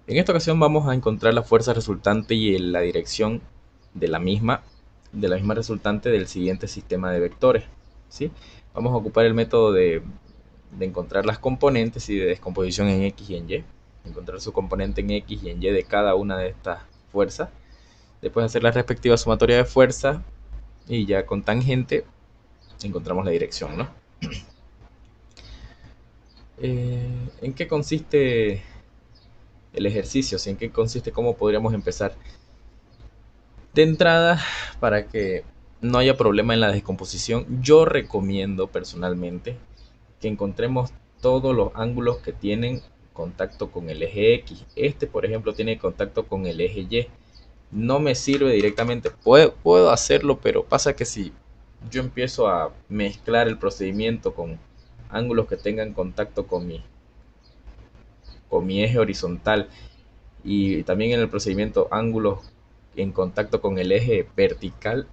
En esta ocasión vamos a encontrar la fuerza resultante y la dirección de de la misma resultante del siguiente sistema de vectores. ¿Sí? Vamos a ocupar el método de encontrar las componentes y de descomposición en X y en Y. Encontrar su componente en X y en Y de cada una de estas fuerzas. Después hacer la respectiva sumatoria de fuerzas y ya con tangente encontramos la dirección, ¿no? ¿En qué consiste el ejercicio? ¿Sí? ¿En qué consiste? ¿Cómo podríamos empezar? De entrada, para que no haya problema en la descomposición, yo recomiendo personalmente que encontremos todos los ángulos que tienen contacto con el eje X. Este, por ejemplo, tiene contacto con el eje Y. No me sirve directamente. Puedo hacerlo, pero pasa que si yo empiezo a mezclar el procedimiento con ángulos que tengan contacto con mi eje horizontal y también en el procedimiento ángulos en contacto con el eje vertical,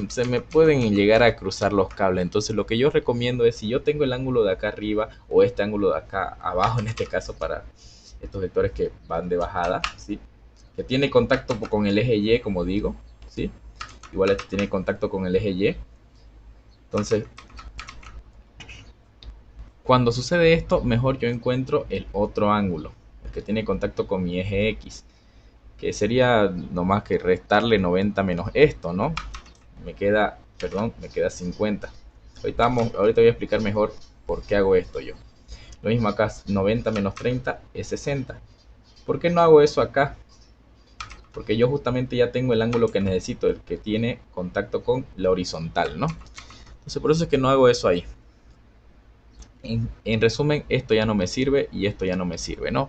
se me pueden llegar a cruzar los cables. Entonces lo que yo recomiendo es, si yo tengo el ángulo de acá arriba o este ángulo de acá abajo, en este caso para estos vectores que van de bajada, ¿sí? Que tiene contacto con el eje Y, como digo, ¿sí? Igual este tiene contacto con el eje Y. Entonces, cuando sucede esto, mejor yo encuentro el otro ángulo, el que tiene contacto con mi eje X, que sería nomás que restarle 90 menos esto, ¿no? Me queda, perdón, me queda 50. Ahorita voy a explicar mejor por qué hago esto yo. Lo mismo acá, 90 menos 30 es 60. ¿Por qué no hago eso acá? Porque yo justamente ya tengo el ángulo que necesito, el que tiene contacto con la horizontal, ¿no? Entonces por eso es que no hago eso ahí. En resumen, esto ya no me sirve y esto ya no me sirve, ¿no?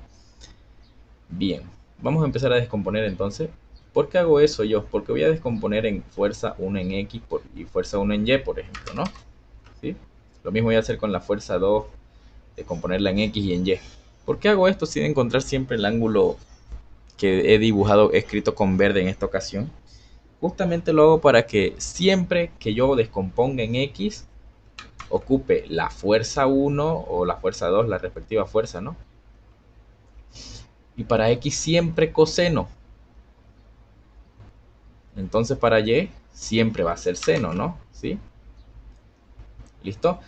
Bien, vamos a empezar a descomponer entonces. ¿Por qué hago eso yo? Porque voy a descomponer en fuerza 1 en X y fuerza 1 en Y, por ejemplo, ¿no? ¿Sí? Lo mismo voy a hacer con la fuerza 2, descomponerla en X y en Y. ¿Por qué hago esto sin encontrar siempre el ángulo que he dibujado, escrito con verde en esta ocasión? Justamente lo hago para que siempre que yo descomponga en X, ocupe la fuerza 1 o la fuerza 2, la respectiva fuerza, ¿no? Y para X siempre coseno. Entonces para Y siempre va a ser seno, ¿no? ¿Sí? ¿Listo?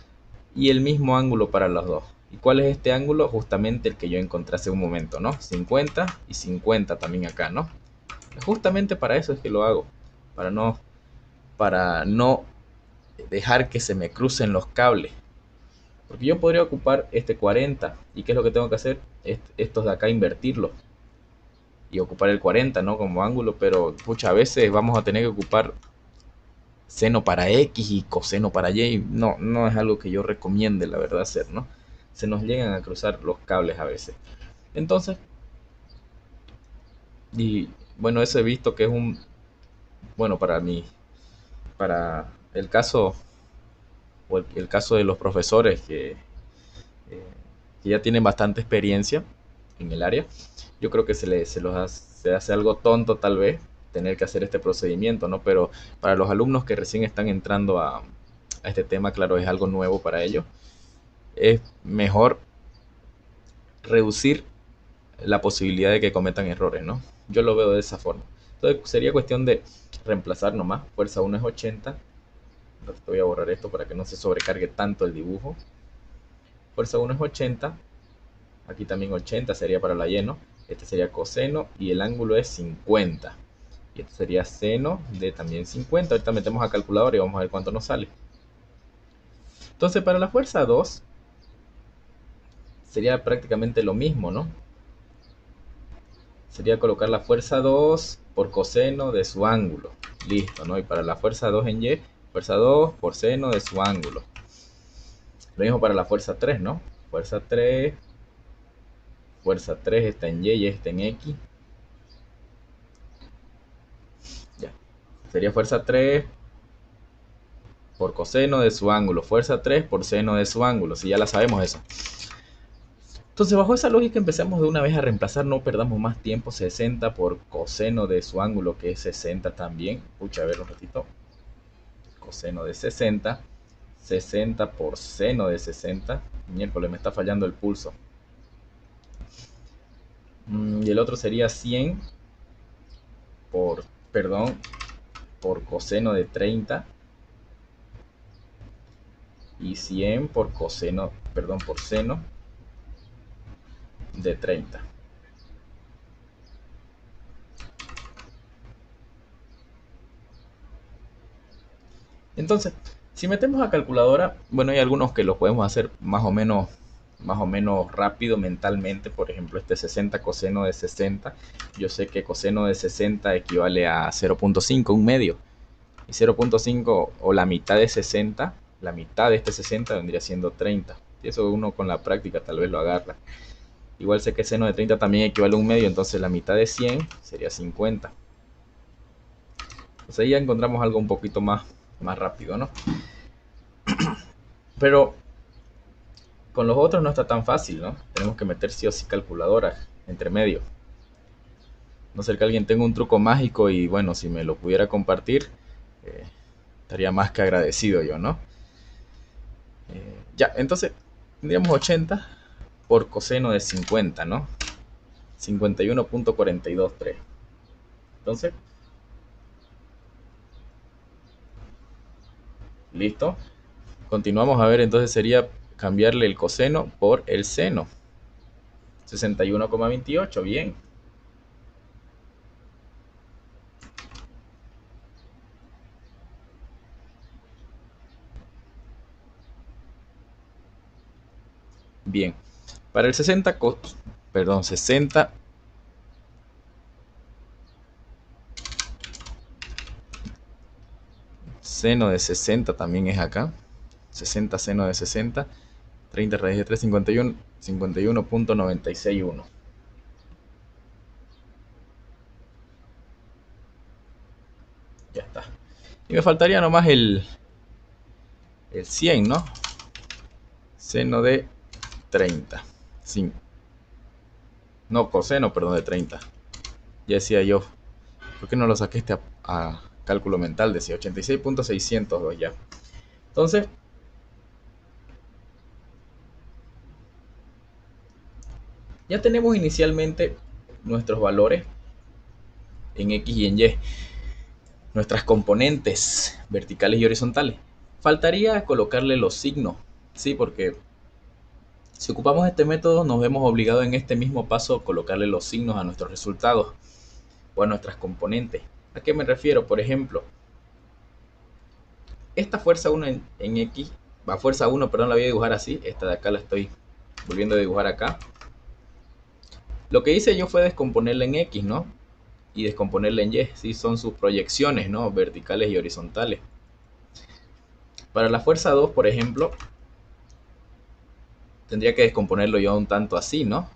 Y el mismo ángulo para los dos. ¿Y cuál es este ángulo? Justamente el que yo encontré hace un momento, ¿no? 50 y 50 también acá, ¿no? Justamente para eso es que lo hago. Para no dejar que se me crucen los cables. Porque yo podría ocupar este 40. ¿Y qué es lo que tengo que hacer? Estos de acá invertirlos. Y ocupar el 40, ¿no? Como ángulo. Pero, pucha, a veces vamos a tener que ocupar seno para X y coseno para Y. No, no es algo que yo recomiende, la verdad, hacer, ¿no? Se nos llegan a cruzar los cables a veces. Entonces, y bueno, eso he visto que es bueno, para mí, para el caso, o el caso de los profesores eh, que ya tienen bastante experiencia en el área, yo creo que se hace algo tonto tal vez tener que hacer este procedimiento, ¿no? Pero para los alumnos que recién están entrando a este tema, claro, es algo nuevo para ellos, es mejor reducir la posibilidad de que cometan errores, ¿no? Yo lo veo de esa forma. Entonces sería cuestión de reemplazar nomás. Fuerza 1 es 80. Entonces voy a borrar esto para que no se sobrecargue tanto el dibujo. Fuerza 1 es 80. Aquí también 80 sería para la lleno. Este sería coseno y el ángulo es 50. Y este sería seno de también 50. Ahorita metemos a calculadora y vamos a ver cuánto nos sale. Entonces para la fuerza 2 sería prácticamente lo mismo, ¿no? Sería colocar la fuerza 2 por coseno de su ángulo. Listo, ¿no? Y para la fuerza 2 en Y, fuerza 2 por seno de su ángulo. Lo mismo para la fuerza 3, ¿no? Fuerza 3 está en Y está en X. Ya. Sería fuerza 3 por coseno de su ángulo. Fuerza 3 por seno de su ángulo. Si ya la sabemos esa. Entonces, bajo esa lógica, empecemos de una vez a reemplazar, no perdamos más tiempo. 60 por coseno de su ángulo, que es 60 también. Pucha, a ver un ratito. Coseno de 60. 60 por seno de 60. Miércoles, me está fallando el pulso. Y el otro sería 100 por, perdón, por coseno de 30 y 100 por coseno, perdón, por seno de 30. Entonces, si metemos a calculadora, bueno, hay algunos que lo podemos hacer más o menos rápido mentalmente. Por ejemplo, este 60 coseno de 60. Yo sé que coseno de 60 equivale a 0.5, un medio. Y 0.5 o la mitad de 60, la mitad de este 60 vendría siendo 30. Y eso uno con la práctica tal vez lo agarra. Igual sé que seno de 30 también equivale a un medio, entonces la mitad de 100 sería 50. Pues ahí ya encontramos algo un poquito más rápido, ¿no? Pero con los otros no está tan fácil, ¿no? Tenemos que meter sí o sí calculadora entre medio. No ser que alguien tenga un truco mágico y bueno, si me lo pudiera compartir, eh, estaría más que agradecido yo, ¿no? Ya, entonces tendríamos 80 por coseno de 50, ¿no? 51.423. Entonces, listo. Continuamos a ver, entonces sería cambiarle el coseno por el seno. 61,28, bien. Bien. Para el 60, perdón, 60, seno de 60 también es acá. 60 seno de 60. 30 raíz de 3, 51, 51.961. Ya está. Y me faltaría nomás el 100, ¿no? Seno de 30. Sí. No, coseno, perdón, de 30. Ya decía yo, ¿por qué no lo saqué a cálculo mental? Decía 86.602 ya. Entonces, ya tenemos inicialmente nuestros valores en X y en Y, nuestras componentes verticales y horizontales. Faltaría colocarle los signos, ¿sí? Porque si ocupamos este método nos vemos obligados en este mismo paso a colocarle los signos a nuestros resultados o a nuestras componentes. ¿A qué me refiero? Por ejemplo, esta fuerza 1 en X, va fuerza 1, perdón, la voy a dibujar así, esta de acá la estoy volviendo a dibujar acá. Lo que hice yo fue descomponerla en X, ¿no? Y descomponerla en Y, ¿sí? Son sus proyecciones, ¿no? Verticales y horizontales. Para la fuerza 2, por ejemplo, tendría que descomponerlo yo un tanto así, ¿no?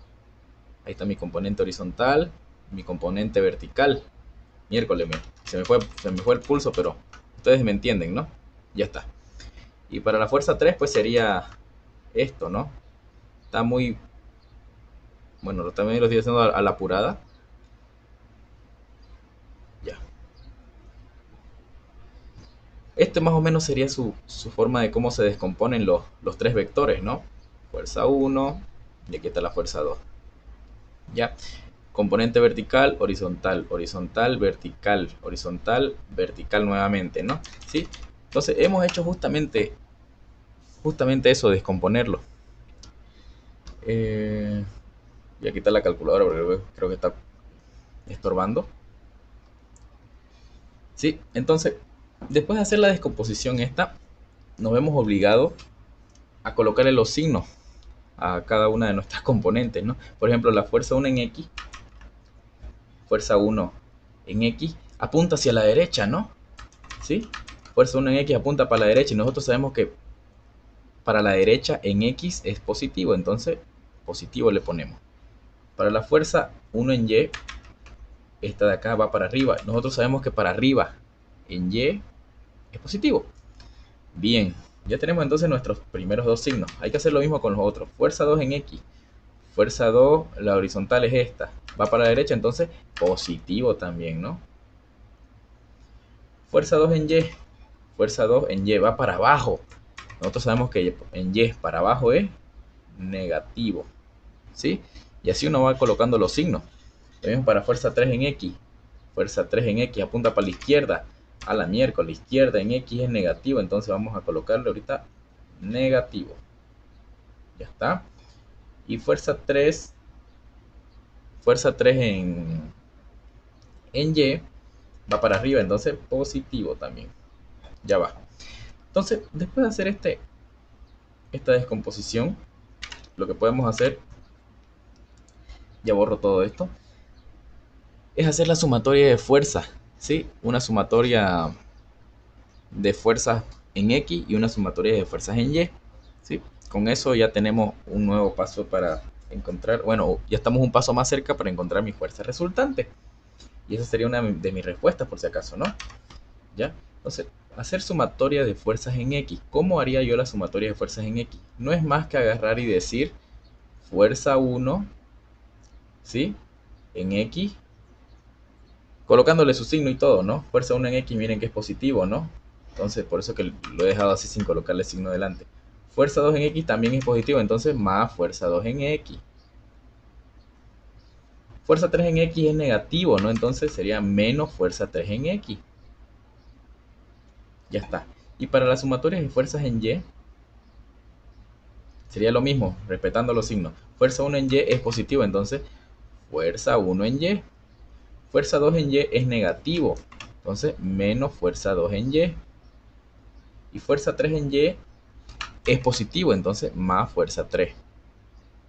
Ahí está mi componente horizontal, mi componente vertical. Miércoles, se me fue el pulso, pero ustedes me entienden, ¿no? Ya está. Y para la fuerza 3, pues sería esto, ¿no? Está muy... Bueno, también lo estoy haciendo a la apurada. Ya. Este más o menos sería su forma de cómo se descomponen los tres vectores, ¿no? Fuerza 1, y aquí está la fuerza 2. Ya. Componente vertical, horizontal, horizontal, vertical, horizontal, vertical nuevamente, ¿no? ¿Sí? Entonces hemos hecho justamente eso, descomponerlo. Y aquí está la calculadora porque creo que está estorbando. Sí, entonces, después de hacer la descomposición esta, nos vemos obligados a colocarle los signos a cada una de nuestras componentes, ¿no? Por ejemplo, la fuerza 1 en X, fuerza 1 en X, apunta hacia la derecha, ¿no? ¿Sí? Fuerza 1 en X apunta para la derecha y nosotros sabemos que para la derecha en X es positivo, entonces positivo le ponemos. Para la fuerza 1 en Y, esta de acá va para arriba. Nosotros sabemos que para arriba en Y es positivo. Bien, ya tenemos entonces nuestros primeros dos signos. Hay que hacer lo mismo con los otros. Fuerza 2 en X. Fuerza 2, la horizontal es esta. Va para la derecha, entonces positivo también, ¿no? Fuerza 2 en Y. Fuerza 2 en Y va para abajo. Nosotros sabemos que en Y para abajo es negativo. ¿Sí? Y así uno va colocando los signos. Lo mismo para fuerza 3 en X. Fuerza 3 en X apunta para la izquierda. A la miércoles, izquierda en X es negativo. Entonces vamos a colocarle ahorita negativo. Ya está. Y fuerza 3 en Y va para arriba. Entonces positivo también. Ya va. Entonces, después de hacer esta descomposición, lo que podemos hacer, ya borro todo esto, es hacer la sumatoria de fuerzas, ¿sí? Una sumatoria de fuerzas en X y una sumatoria de fuerzas en Y, ¿sí? Con eso ya tenemos un nuevo paso para encontrar, bueno, ya estamos un paso más cerca para encontrar mi fuerza resultante. Y esa sería una de mis respuestas por si acaso, ¿no? ¿Ya? Entonces, hacer sumatoria de fuerzas en X. ¿Cómo haría yo la sumatoria de fuerzas en X? No es más que agarrar y decir fuerza 1, ¿sí? En X, colocándole su signo y todo, ¿no? Fuerza 1 en X, miren que es positivo, ¿no? Entonces, por eso que lo he dejado así sin colocarle signo delante. Fuerza 2 en X también es positivo, entonces más fuerza 2 en X. Fuerza 3 en X es negativo, ¿no? Entonces sería menos fuerza 3 en X. Ya está. Y para las sumatorias de fuerzas en Y, sería lo mismo, respetando los signos. Fuerza 1 en Y es positivo, entonces fuerza 1 en Y. Fuerza 2 en Y es negativo, entonces menos fuerza 2 en Y. Y fuerza 3 en Y es positivo, entonces más fuerza 3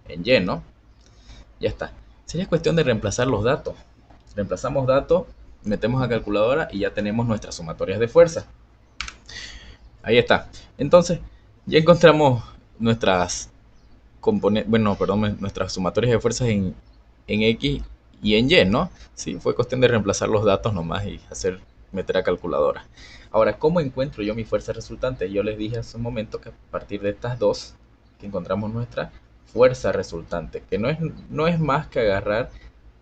en Y, ¿no? Ya está. Sería cuestión de reemplazar los datos. Reemplazamos datos, metemos a calculadora y ya tenemos nuestras sumatorias de fuerza. Ahí está. Entonces, ya encontramos nuestras nuestras sumatorias de fuerzas en X y en Y, ¿no? Sí, fue cuestión de reemplazar los datos nomás y meter a calculadora. Ahora, ¿cómo encuentro yo mi fuerza resultante? Yo les dije hace un momento que a partir de estas dos, que encontramos nuestra fuerza resultante, que no es más que agarrar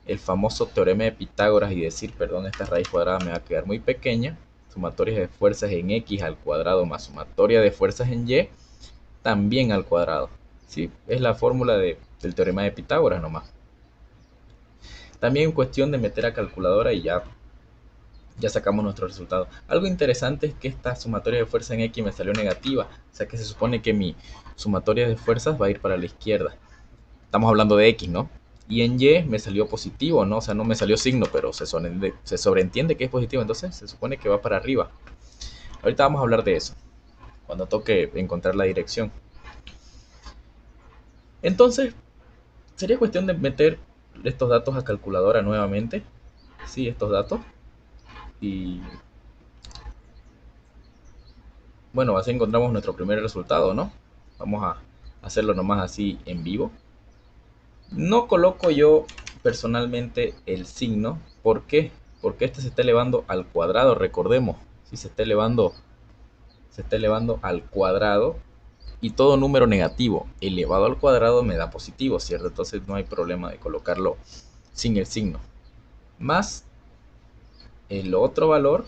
el famoso teorema de Pitágoras y decir, perdón, esta raíz cuadrada me va a quedar muy pequeña, sumatoria de fuerzas en X al cuadrado más sumatoria de fuerzas en Y también al cuadrado. ¿Sí? Es la fórmula del teorema de Pitágoras nomás. También cuestión de meter a calculadora y ya sacamos nuestro resultado. Algo interesante es que esta sumatoria de fuerza en X me salió negativa. O sea que se supone que mi sumatoria de fuerzas va a ir para la izquierda. Estamos hablando de X, ¿no? Y en Y me salió positivo, ¿no? O sea, no me salió signo, pero se sobreentiende que es positivo. Entonces se supone que va para arriba. Ahorita vamos a hablar de eso, cuando toque encontrar la dirección. Entonces, sería cuestión de meter estos datos a calculadora nuevamente. Sí, estos datos. Y bueno, así encontramos nuestro primer resultado, ¿no? Vamos a hacerlo nomás así en vivo. No coloco yo personalmente el signo. ¿Por qué? Porque este se está elevando al cuadrado, recordemos. Si se está elevando al cuadrado y todo número negativo elevado al cuadrado me da positivo, ¿cierto? Entonces no hay problema de colocarlo sin el signo. Más el otro valor,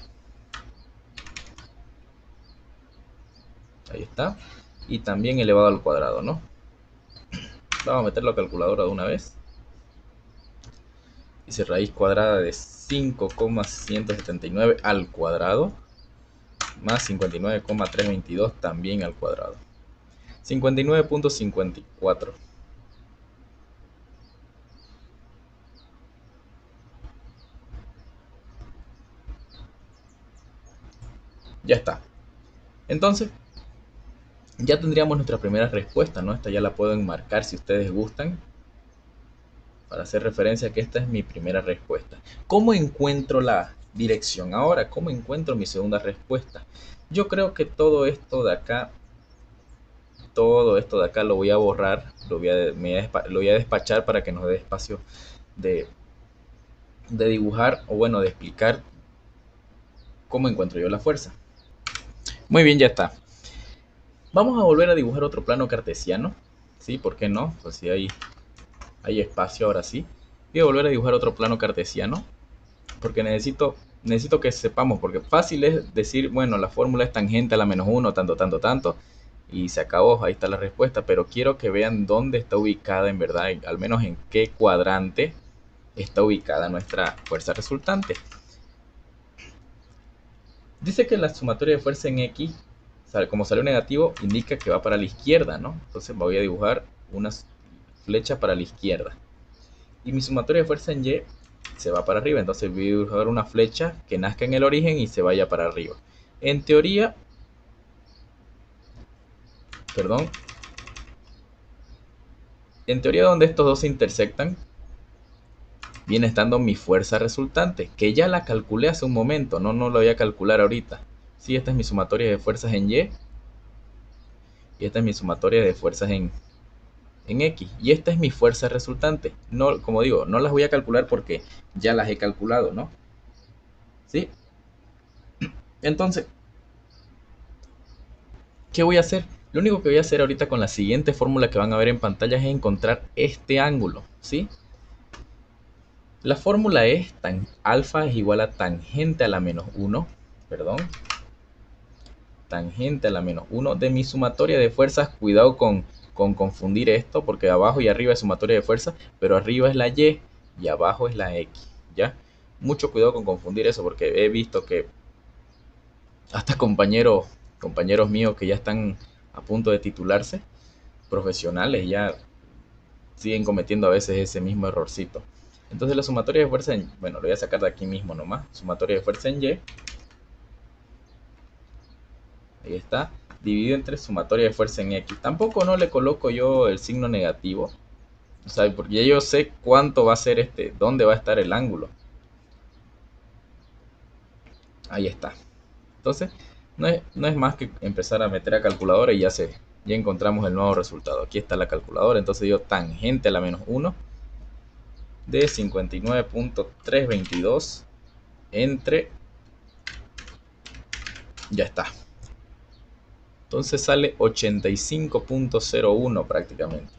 ahí está, y también elevado al cuadrado, ¿no? Vamos a meter la calculadora de una vez. Dice raíz cuadrada de 5,179 al cuadrado más 59,322 también al cuadrado. 59,54. Ya está. Entonces, ya tendríamos nuestra primera respuesta, ¿no? Esta ya la puedo enmarcar si ustedes gustan, para hacer referencia a que esta es mi primera respuesta. ¿Cómo encuentro la dirección ahora? ¿Cómo encuentro mi segunda respuesta? Yo creo que todo esto de acá lo voy a borrar, lo voy a despachar para que nos dé espacio de, de dibujar, o bueno, de explicar cómo encuentro yo la fuerza. Muy bien, ya está. Vamos a volver a dibujar otro plano cartesiano, ¿sí? ¿Por qué no? Pues si hay espacio ahora sí. Voy a volver a dibujar otro plano cartesiano, porque necesito que sepamos, porque fácil es decir, bueno, la fórmula es tangente a la menos 1, tanto, tanto, tanto, y se acabó, ahí está la respuesta, pero quiero que vean dónde está ubicada en verdad, al menos en qué cuadrante está ubicada nuestra fuerza resultante. Dice que la sumatoria de fuerza en X, como salió negativo, indica que va para la izquierda, ¿no? Entonces voy a dibujar una flecha para la izquierda. Y mi sumatoria de fuerza en Y se va para arriba, entonces voy a dibujar una flecha que nazca en el origen y se vaya para arriba. En teoría, perdón, en teoría donde estos dos se intersectan, viene estando mi fuerza resultante, que ya la calculé hace un momento, no lo voy a calcular ahorita. Sí, esta es mi sumatoria de fuerzas en Y, y esta es mi sumatoria de fuerzas en X, y esta es mi fuerza resultante. No, como digo, no las voy a calcular porque ya las he calculado, ¿no? ¿Sí? Entonces, ¿qué voy a hacer? Lo único que voy a hacer ahorita con la siguiente fórmula que van a ver en pantalla es encontrar este ángulo, ¿sí? La fórmula es alfa es igual a tangente a la menos 1, perdón, tangente a la menos 1 de mi sumatoria de fuerzas. Cuidado con confundir esto, porque abajo y arriba es sumatoria de fuerzas, pero arriba es la Y y abajo es la X, ¿ya? Mucho cuidado con confundir eso, porque he visto que hasta compañeros míos que ya están a punto de titularse, profesionales, ya siguen cometiendo a veces ese mismo errorcito. Entonces la sumatoria de fuerza en, bueno, lo voy a sacar de aquí mismo nomás, sumatoria de fuerza en Y, ahí está, dividido entre sumatoria de fuerza en X. Tampoco no le coloco yo el signo negativo, o sea, porque ya yo sé cuánto va a ser dónde va a estar el ángulo. Ahí está. Entonces, no es más que empezar a meter a calculadora y ya encontramos el nuevo resultado. Aquí está la calculadora, entonces yo tangente a la menos 1 de 59.322 entre, ya está. Entonces sale 85.01 prácticamente.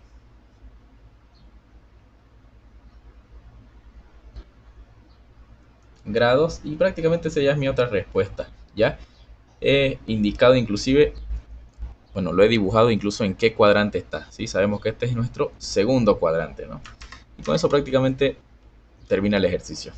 Grados, y prácticamente esa ya es mi otra respuesta. Ya he indicado inclusive, bueno, lo he dibujado incluso en qué cuadrante está. ¿Sí? Sabemos que este es nuestro segundo cuadrante, ¿no? Y con eso prácticamente termina el ejercicio.